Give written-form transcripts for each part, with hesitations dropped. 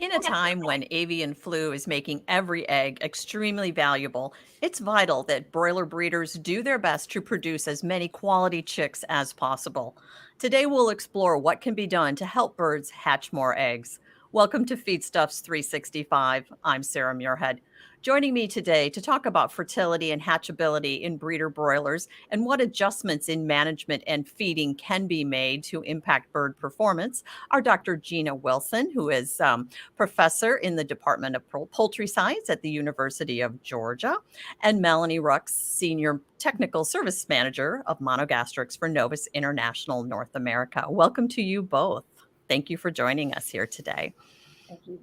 In a time when avian flu is making every egg extremely valuable, it's vital that broiler breeders do their best to produce as many quality chicks as possible. Today, we'll explore what can be done to help birds hatch more eggs. Welcome to Feedstuffs 365. I'm Sarah Muirhead. Joining me today to talk about fertility and hatchability in breeder broilers and what adjustments in management and feeding can be made to impact bird performance are Dr. Gina Wilson, who is professor in the Department of Poultry Science at the University of Georgia, and Melanie Rux, Senior Technical Service Manager of Monogastrics for Novus International North America. Welcome to you both. Thank you for joining us here today. Thank you.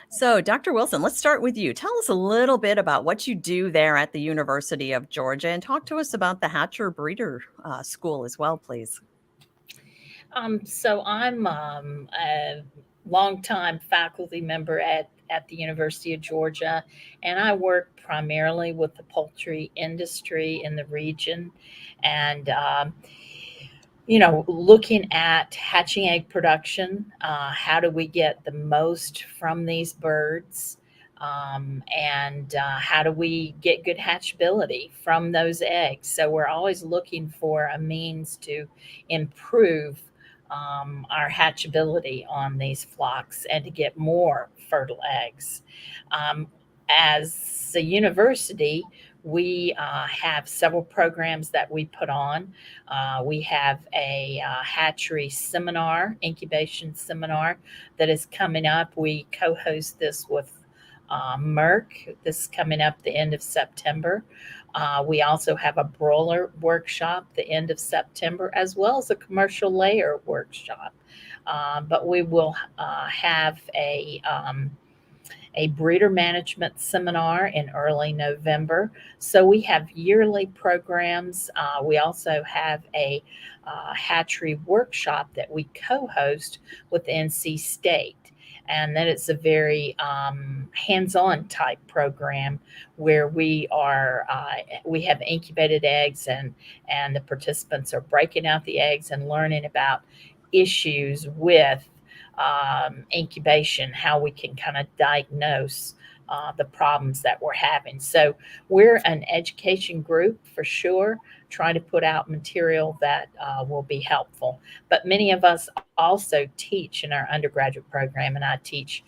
So, Dr. Wilson, let's start with you. Tell us a little bit about what you do there at the University of Georgia and talk to us about the Hatcher Breeder School as well, please. So I'm a longtime faculty member at the University of Georgia, and I work primarily with the poultry industry in the region, and looking at hatching egg production. How do we get the most from these birds? And how do we get good hatchability from those eggs? So we're always looking for a means to improve our hatchability on these flocks and to get more fertile eggs. Um, as a university, we have several programs that we put on. We have a hatchery seminar, incubation seminar that is coming up. We co host this with Merck. This is coming up the end of September. We also have a broiler workshop the end of September, as well as a commercial layer workshop. But we will have a breeder management seminar in early November. So we have yearly programs. We also have a hatchery workshop that we co host with NC State. And then it's a very hands-on type program where we have incubated eggs, and the participants are breaking out the eggs and learning about issues with incubation, how we can kind of diagnose the problems that we're having. So we're an education group for sure, trying to put out material that will be helpful. But many of us also teach in our undergraduate program, and I teach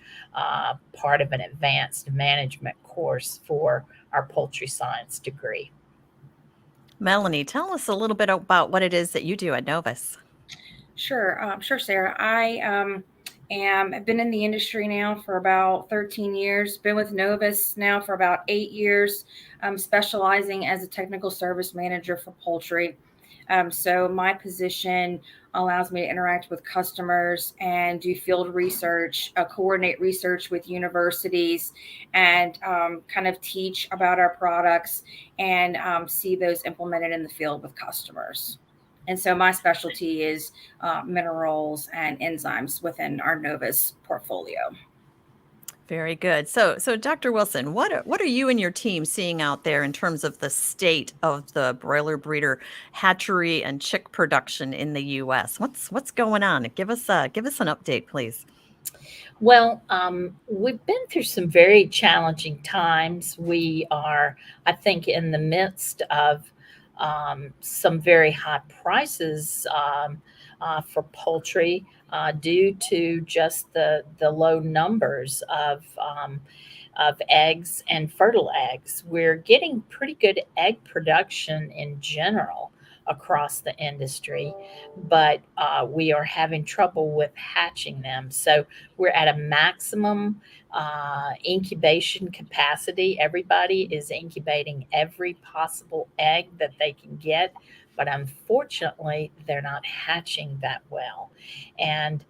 part of an advanced management course for our poultry science degree. Melanie, tell us a little bit about what it is that you do at Novus. Sure, Sarah. I've been in the industry now for about 13 years. Been with Novus now for about 8 years, specializing as a technical service manager for poultry. So my position allows me to interact with customers and do field research, coordinate research with universities, and kind of teach about our products and see those implemented in the field with customers. And so my specialty is minerals and enzymes within our Novus portfolio. Very good. So Dr. Wilson, what are you and your team seeing out there in terms of the state of the broiler breeder hatchery and chick production in the U.S.? What's going on? Give us an update, please. Well, we've been through some very challenging times. We are, I think, in the midst of some very high prices for poultry due to just the low numbers of eggs and fertile eggs. We're getting pretty good egg production in general across the industry, but we are having trouble with hatching them. So we're at a maximum incubation capacity. Everybody is incubating every possible egg that they can get, but unfortunately, they're not hatching that well. And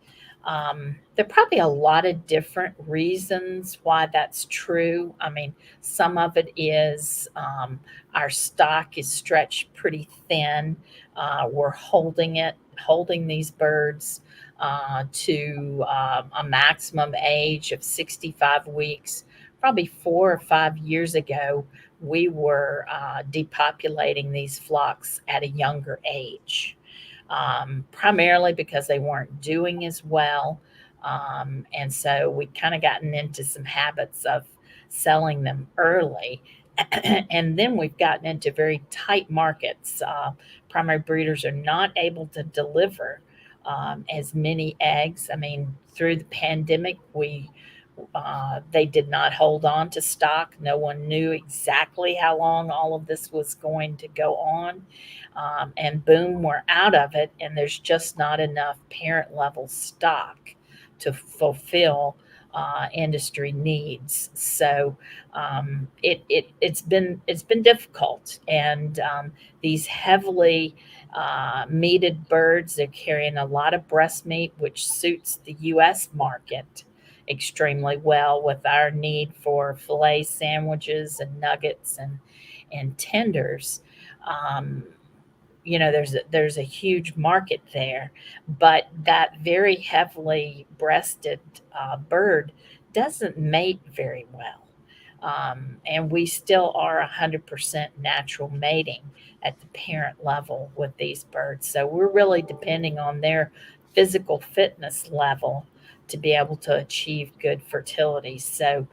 there are probably a lot of different reasons why that's true. I mean, some of it is our stock is stretched pretty thin. We're holding these birds to a maximum age of 65 weeks. Probably 4 or 5 years ago, we were depopulating these flocks at a younger age, primarily because they weren't doing as well. And so we kind of gotten into some habits of selling them early. And then we've gotten into very tight markets. Primary breeders are not able to deliver as many eggs. I mean, through the pandemic, they did not hold on to stock. No one knew exactly how long all of this was going to go on. And boom, we're out of it, and there's just not enough parent level stock to fulfill industry needs. So it's been difficult, and these heavily meated birds, they're carrying a lot of breast meat, which suits the U.S. market extremely well with our need for filet sandwiches and nuggets and tenders. Um, there's a huge market there, but that very heavily breasted bird doesn't mate very well. And we still are 100% natural mating at the parent level with these birds. So we're really depending on their physical fitness level to be able to achieve good fertility. So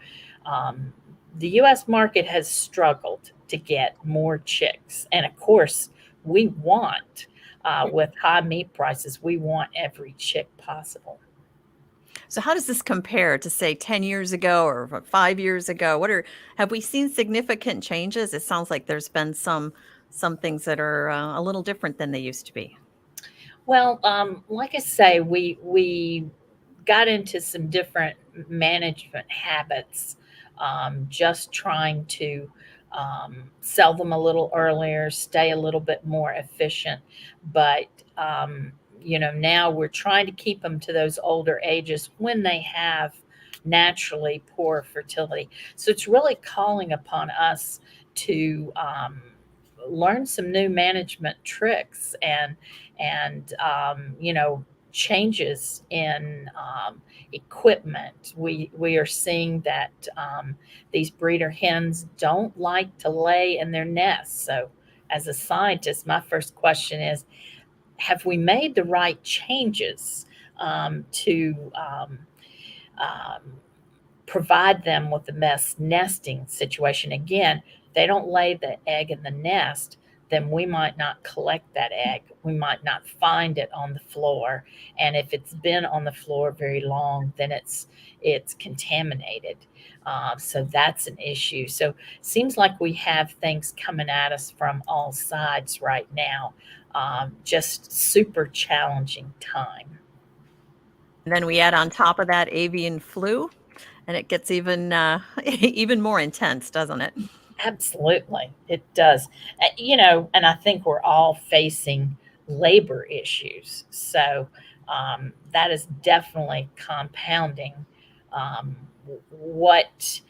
um, the US market has struggled to get more chicks. And of course, we want, with high meat prices, we want every chick possible. So how does this compare to say 10 years ago or 5 years ago? Have we seen significant changes? It sounds like there's been some things that are a little different than they used to be. Well, like I say, we got into some different management habits, just trying to sell them a little earlier, stay a little bit more efficient. But now we're trying to keep them to those older ages when they have naturally poor fertility. So it's really calling upon us to learn some new management tricks and changes in equipment. We are seeing that these breeder hens don't like to lay in their nests. So, as a scientist, my first question is: have we made the right changes to provide them with the best nesting situation? Again, if they don't lay the egg in the nest, then we might not collect that egg. We might not find it on the floor. And if it's been on the floor very long, then it's contaminated. So that's an issue. So it seems like we have things coming at us from all sides right now. Just super challenging time. And then we add on top of that avian flu, and it gets even even more intense, doesn't it? Absolutely, it does. And I think we're all facing labor issues. So that is definitely compounding what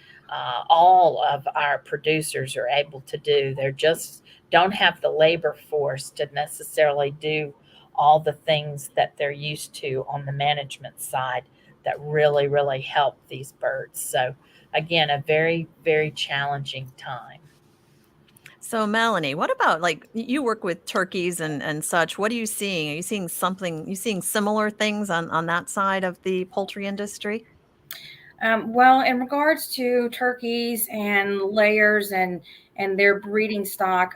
all of our producers are able to do. They're just don't have the labor force to necessarily do all the things that they're used to on the management side that really, really help these birds. So again, a very, very challenging time. So Melanie, what about like you work with turkeys and such? What are you seeing? Are you seeing something? You seeing similar things on that side of the poultry industry? Well, in regards to turkeys and layers and their breeding stock,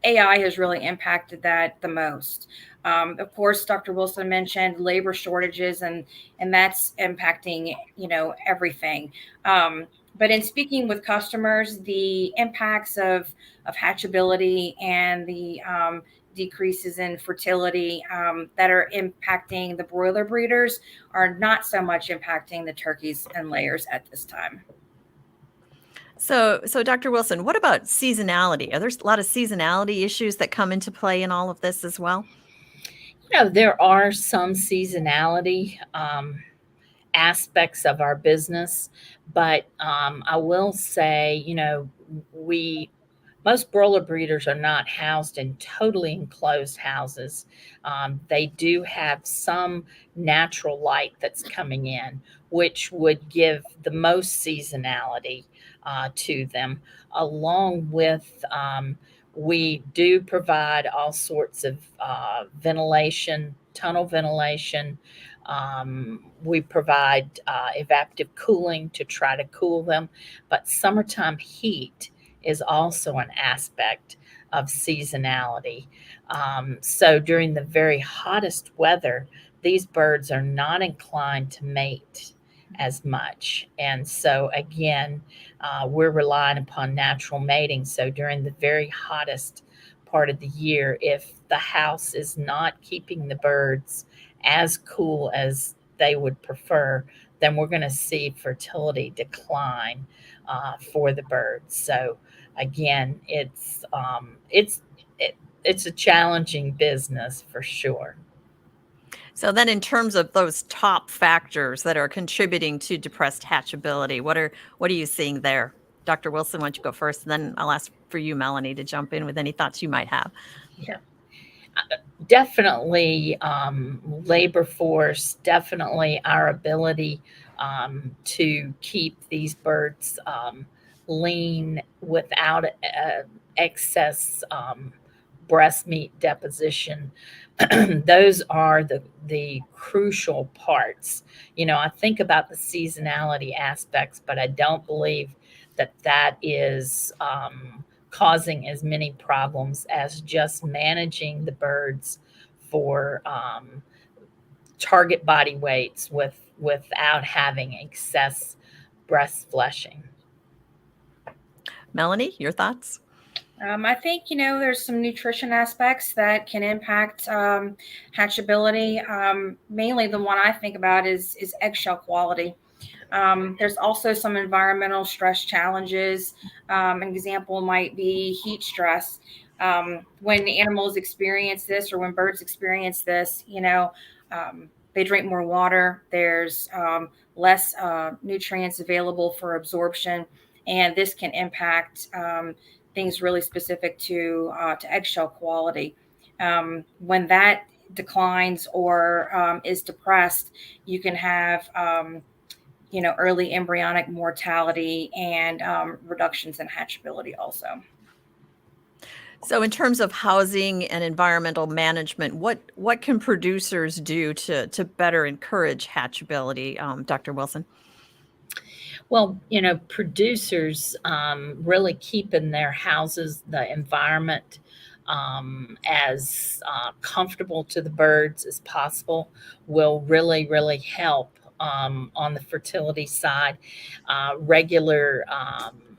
AI has really impacted that the most. Of course, Dr. Wilson mentioned labor shortages, and that's impacting everything. But in speaking with customers, the impacts of hatchability and the decreases in fertility that are impacting the broiler breeders are not so much impacting the turkeys and layers at this time. So Dr. Wilson, what about seasonality? Are there a lot of seasonality issues that come into play in all of this as well? There are some seasonality aspects of our business, but I will say, we most broiler breeders are not housed in totally enclosed houses. They do have some natural light that's coming in, which would give the most seasonality to them, along with We do provide all sorts of ventilation, tunnel ventilation. We provide evaporative cooling to try to cool them, but summertime heat is also an aspect of seasonality. So during the very hottest weather, these birds are not inclined to mate as much. And so, again, we're relying upon natural mating. So, during the very hottest part of the year, if the house is not keeping the birds as cool as they would prefer, then we're going to see fertility decline for the birds. So, again, it's a challenging business for sure. So then in terms of those top factors that are contributing to depressed hatchability, what are you seeing there? Dr. Wilson, why don't you go first? And then I'll ask for you, Melanie, to jump in with any thoughts you might have. Yeah. Definitely labor force, definitely our ability to keep these birds lean without excess breast meat deposition. Those are the crucial parts. I think about the seasonality aspects, but I don't believe that is causing as many problems as just managing the birds for target body weights without having excess breast fleshing. Melanie, your thoughts? I think, there's some nutrition aspects that can impact hatchability. Mainly the one I think about is eggshell quality. There's also some environmental stress challenges. An example might be heat stress. When animals experience this or when birds experience this, they drink more water. There's less nutrients available for absorption, and this can impact things really specific to eggshell quality. When that declines or is depressed, you can have early embryonic mortality and reductions in hatchability also. So in terms of housing and environmental management, what can producers do to better encourage hatchability, Dr. Wilson? Well, producers really keep in their houses the environment as comfortable to the birds as possible will really, really help on the fertility side. Regular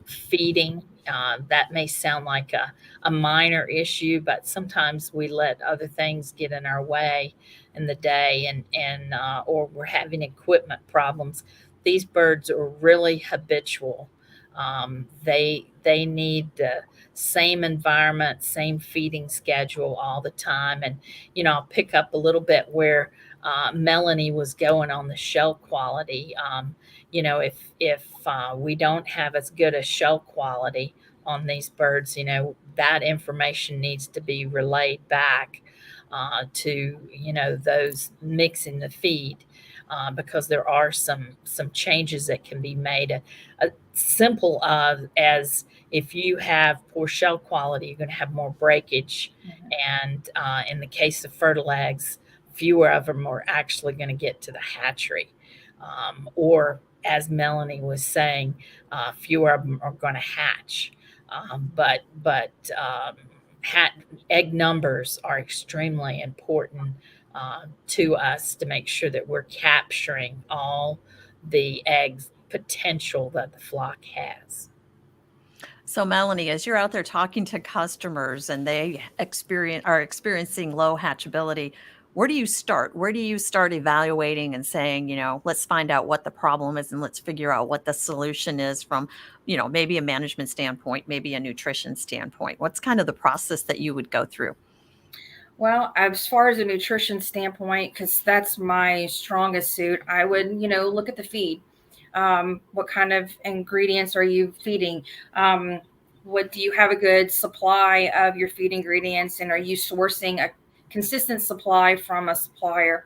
feeding, that may sound like a minor issue, but sometimes we let other things get in our way in the day and or we're having equipment problems. These birds are really habitual. They need the same environment, same feeding schedule all the time. And I'll pick up a little bit where Melanie was going on the shell quality. If we don't have as good a shell quality on these birds, that information needs to be relayed back to those mixing the feed. Because there are some changes that can be made. A simple as if you have poor shell quality, you're going to have more breakage, and in the case of fertile eggs, fewer of them are actually going to get to the hatchery, or as Melanie was saying, fewer of them are going to hatch. But egg numbers are extremely important to us to make sure that we're capturing all the eggs potential that the flock has. So Melanie, as you're out there talking to customers and they are experiencing low hatchability, where do you start? Where do you start evaluating and saying, let's find out what the problem is and let's figure out what the solution is from, maybe a management standpoint, maybe a nutrition standpoint? What's kind of the process that you would go through? Well, as far as a nutrition standpoint, because that's my strongest suit, I would, look at the feed. What kind of ingredients are you feeding? What do you have a good supply of your feed ingredients, and are you sourcing a consistent supply from a supplier?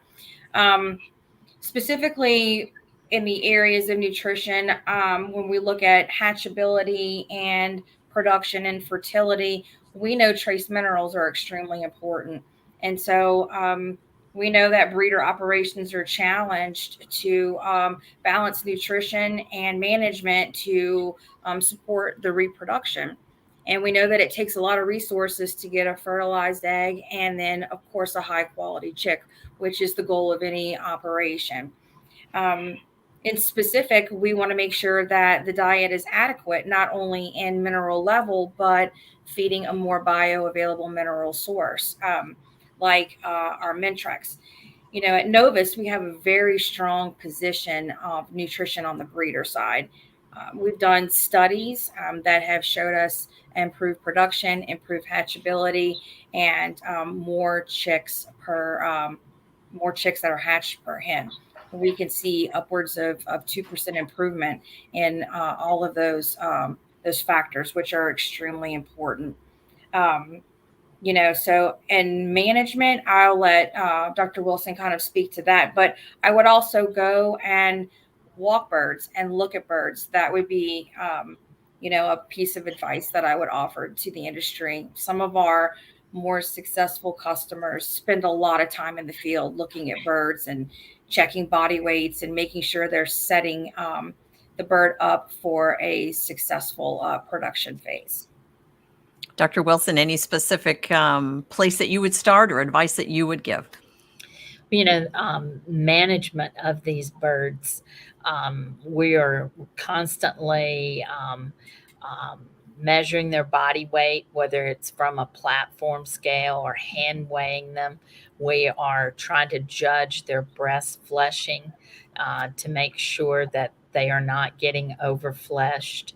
Specifically in the areas of nutrition, when we look at hatchability and production and fertility, we know trace minerals are extremely important. And so we know that breeder operations are challenged to balance nutrition and management to support the reproduction. And we know that it takes a lot of resources to get a fertilized egg and then, of course, a high quality chick, which is the goal of any operation. Um, in specific, we want to make sure that the diet is adequate, not only in mineral level, but feeding a more bioavailable mineral source, like our Mintrex. You know, at Novus, we have a very strong position of nutrition on the breeder side. We've done studies that have showed us improved production, improved hatchability, and more chicks that are hatched per hen. We can see upwards of 2% improvement in all of those factors, which are extremely important. Um, you know, so in management, I'll let Dr. Wilson kind of speak to that. But I would also go and walk birds and look at birds. That would be, you know, a piece of advice that I would offer to the industry. Some of our more successful customers spend a lot of time in the field looking at birds and checking body weights and making sure they're setting the bird up for a successful production phase. Dr. Wilson, any specific place that you would start or advice that you would give? Management of these birds. We are constantly measuring their body weight, whether it's from a platform scale or hand weighing them. We are trying to judge their breast fleshing to make sure that they are not getting overfleshed.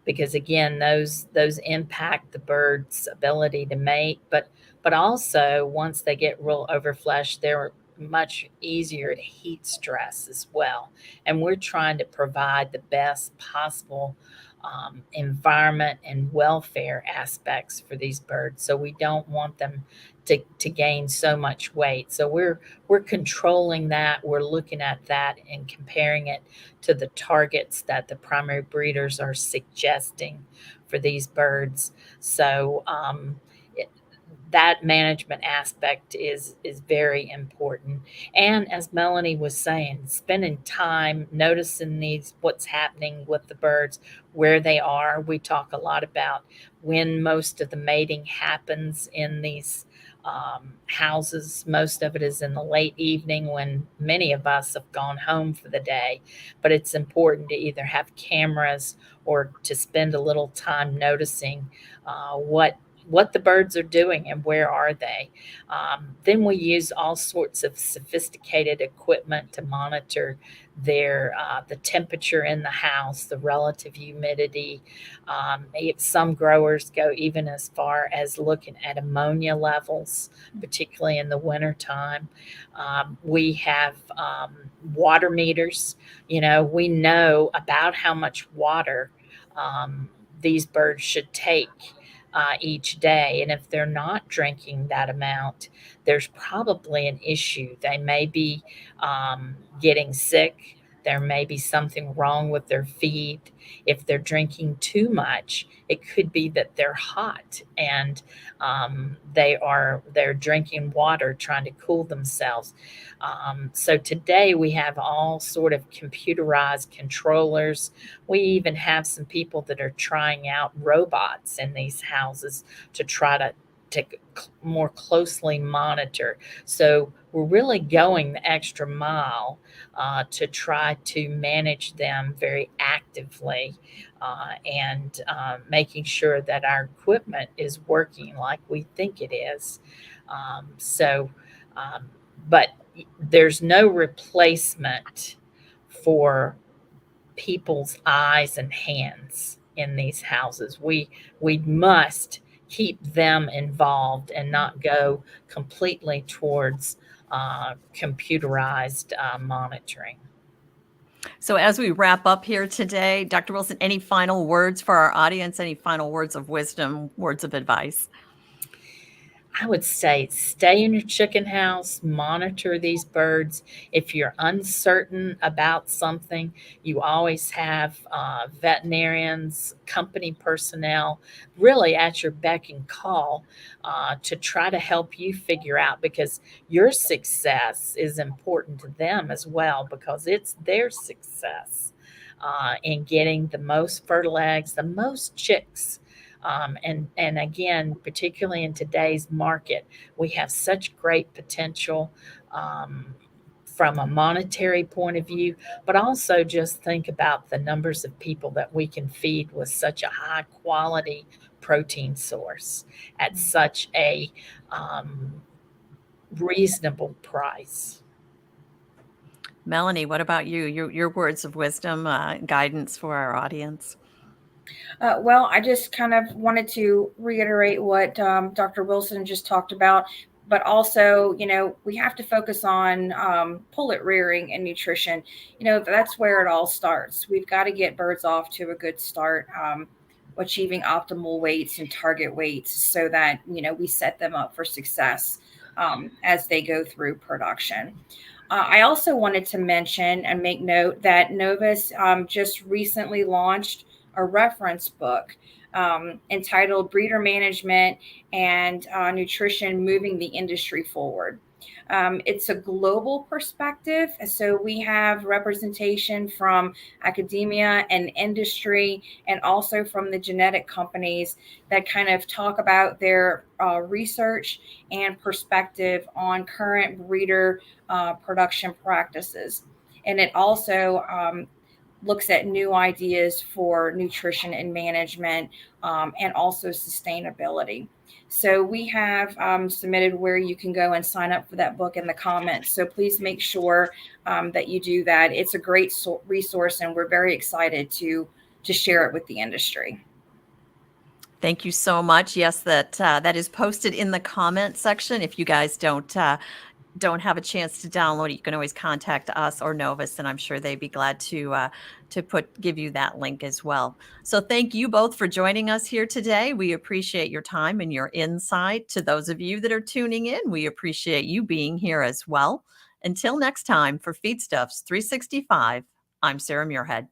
Because again, those impact the bird's ability to mate, but also once they get real overfleshed, they're much easier to heat stress as well. And we're trying to provide the best possible environment and welfare aspects for these birds. So we don't want them to gain so much weight. So we're controlling that. We're looking at that and comparing it to the targets that the primary breeders are suggesting for these birds. So that management aspect is very important. And as Melanie was saying, spending time noticing what's happening with the birds, where they are. We talk a lot about when most of the mating happens in these houses. Most of it is in the late evening when many of us have gone home for the day. But it's important to either have cameras or to spend a little time noticing what the birds are doing and where are they. Then we use all sorts of sophisticated equipment to monitor the temperature in the house, the relative humidity. Some growers go even as far as looking at ammonia levels, particularly in the wintertime. We have water meters. We know about how much water these birds should take each day. And if they're not drinking that amount, there's probably an issue. They may be getting sick. There may be something wrong with their feed. If they're drinking too much, it could be that they're hot and they're drinking water trying to cool themselves. So today we have all sort of computerized controllers. We even have some people that are trying out robots in these houses to try to more closely monitor. So we're really going the extra mile to try to manage them very actively and making sure that our equipment is working like we think it is. But there's no replacement for people's eyes and hands in these houses. We must keep them involved and not go completely towards computerized monitoring. So as we wrap up here today, Dr. Wilson, any final words for our audience? Any final words of wisdom, words of advice? I would say stay in your chicken house, monitor these birds. If you're uncertain about something, you always have veterinarians, company personnel really at your beck and call to try to help you figure out, because your success is important to them as well, because it's their success in getting the most fertile eggs, the most chicks. And again, particularly in today's market, we have such great potential from a monetary point of view, but also just think about the numbers of people that we can feed with such a high quality protein source at such a reasonable price. Melanie, what about you? Your words of wisdom, guidance for our audience. Well, I just kind of wanted to reiterate what Dr. Wilson just talked about, but also, we have to focus on pullet rearing and nutrition. That's where it all starts. We've got to get birds off to a good start, achieving optimal weights and target weights so that, we set them up for success as they go through production. I also wanted to mention and make note that Novus just recently launched a reference book entitled Breeder Management and Nutrition Moving the Industry Forward. It's a global perspective. So we have representation from academia and industry, and also from the genetic companies that kind of talk about their research and perspective on current breeder production practices. And it also looks at new ideas for nutrition and management and also sustainability. So we have submitted where you can go and sign up for that book in the comments. So please make sure that you do that. It's a great resource, and we're very excited to share it with the industry. Thank you so much. Yes, that is posted in the comment section. If you guys don't have a chance to download it, you can always contact us or Novus, and I'm sure they'd be glad to give you that link as well. So thank you both for joining us here today. We appreciate your time and your insight. To those of you that are tuning in, we appreciate you being here as well. Until next time, for Feedstuffs 365, I'm Sarah Muirhead.